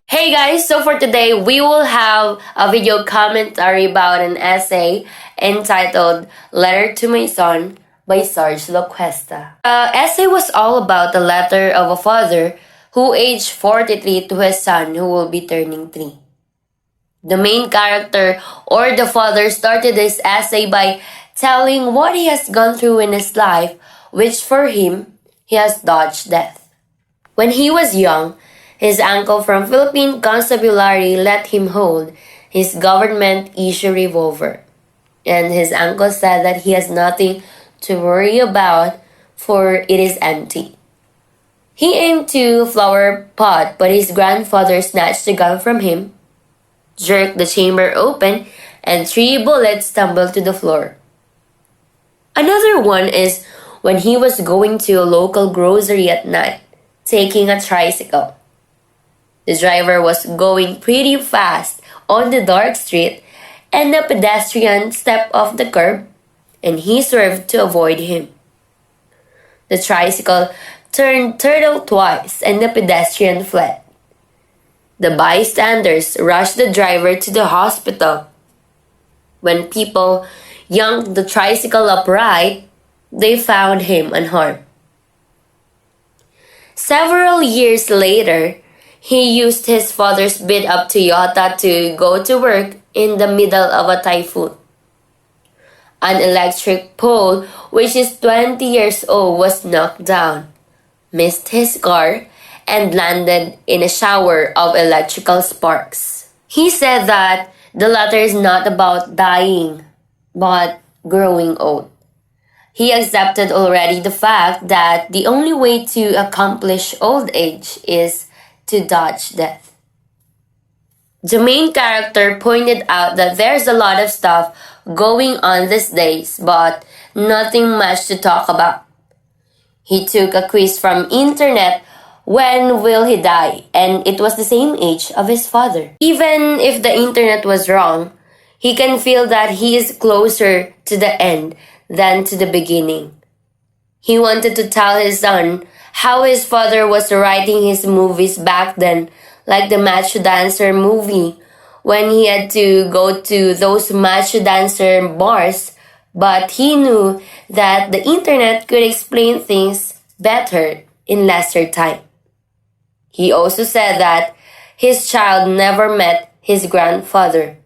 Hey guys, so for today we will have a video commentary about an essay entitled Letter to My Son by Sarge Lacuesta. The essay was all about the letter of a father who aged 43 to his son who will be turning 3. The main character or the father started this essay by telling what he has gone through in his life, which for him, he has dodged death. When he was young, his uncle from Philippine Constabulary let him hold his government-issue revolver. And his uncle said that he has nothing to worry about for it is empty. He aimed to flower pot, but his grandfather snatched the gun from him, jerked the chamber open, and 3 bullets tumbled to the floor. Another one is when he was going to a local grocery at night, taking a tricycle. The driver was going pretty fast on the dark street, and the pedestrian stepped off the curb, and he swerved to avoid him. The tricycle turned turtle twice, and the pedestrian fled. The bystanders rushed the driver to the hospital. When people yanked the tricycle upright, they found him unharmed. Several years later, he used his father's beat-up Toyota to go to work in the middle of a typhoon. An electric pole, which is 20 years old, was knocked down, missed his car, and landed in a shower of electrical sparks. He said that the letter is not about dying, but growing old. He accepted already the fact that the only way to accomplish old age is to dodge death. The main character pointed out that there's a lot of stuff going on these days, but nothing much to talk about. He took a quiz from internet, when will he die, and it was the same age of his father. Even if the internet was wrong, he can feel that he is closer to the end than to the beginning. He wanted to tell his son how his father was writing his movies back then, like the Macho Dancer movie, when he had to go to those Macho Dancer bars, but he knew that the internet could explain things better in lesser time. He also said that his child never met his grandfather.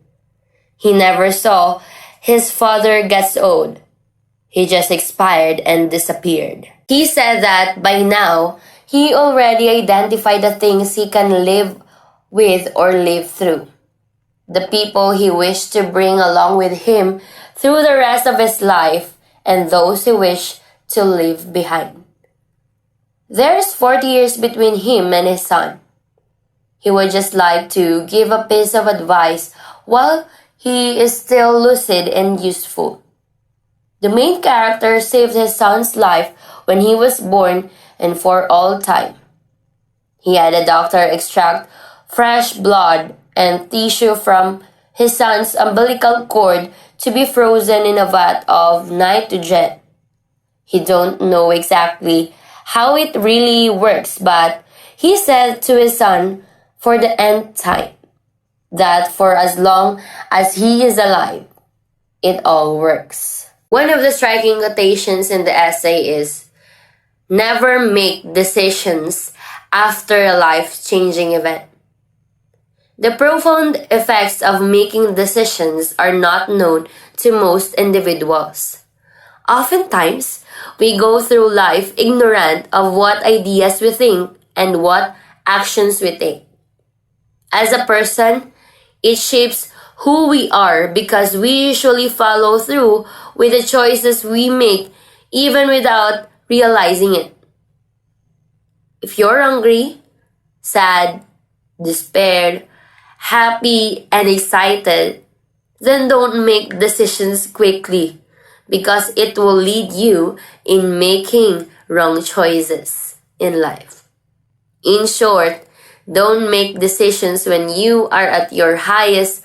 He never saw his father gets old. He just expired and disappeared. He said that by now, he already identified the things he can live with or live through. The people he wished to bring along with him through the rest of his life, and those he wished to leave behind. There is 40 years between him and his son. He would just like to give a piece of advice while he is still lucid and useful. The main character saved his son's life when he was born and for all time. He had a doctor extract fresh blood and tissue from his son's umbilical cord to be frozen in a vat of nitrogen. He don't know exactly how it really works, but he said to his son for the nth time that for as long as he is alive, it all works. One of the striking quotations in the essay is, "Never make decisions after a life-changing event." The profound effects of making decisions are not known to most individuals. Oftentimes, we go through life ignorant of what ideas we think and what actions we take. As a person, it shapes who we are because we usually follow through with the choices we make even without realizing it. If you're hungry, sad, despaired, happy, and excited, then don't make decisions quickly because it will lead you in making wrong choices in life. In short, don't make decisions when you are at your highest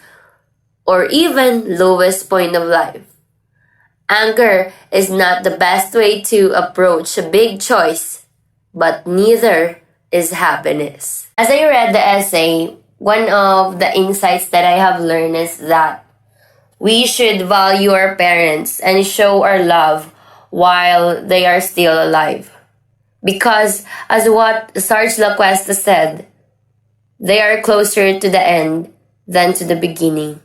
or even lowest point of life. Anger is not the best way to approach a big choice, but neither is happiness. As I read the essay, one of the insights that I have learned is that we should value our parents and show our love while they are still alive. Because, as what Sarge Lacuesta said, they are closer to the end than to the beginning.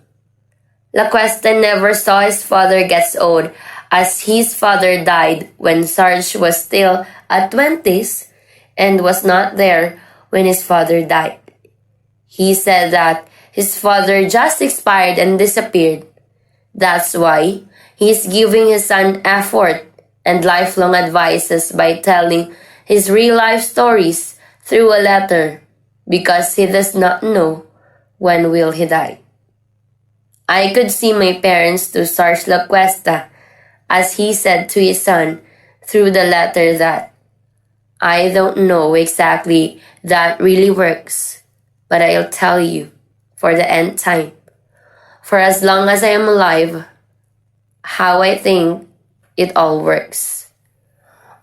Lacuesta never saw his father gets old, as his father died when Sarge was still at 20s and was not there when his father died. He said that his father just expired and disappeared. That's why he's giving his son effort and lifelong advices by telling his real life stories through a letter, because he does not know when will he die. I could see my parents to Sarge Lacuesta as he said to his son through the letter that, I don't know exactly that really works, but I'll tell you for the end time, for as long as I am alive, how I think it all works.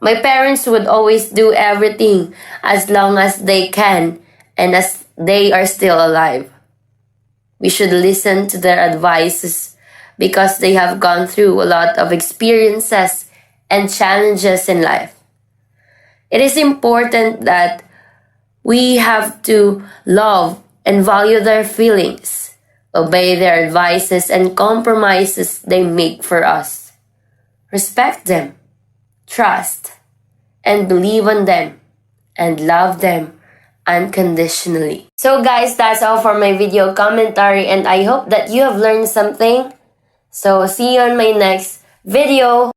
My parents would always do everything as long as they can and as they are still alive. We should listen to their advices because they have gone through a lot of experiences and challenges in life. It is important that we have to love and value their feelings, obey their advices and compromises they make for us. Respect them, trust, and believe on them, and love them unconditionally. So guys, that's all for my video commentary, and I hope that you have learned something. So see you on my next video.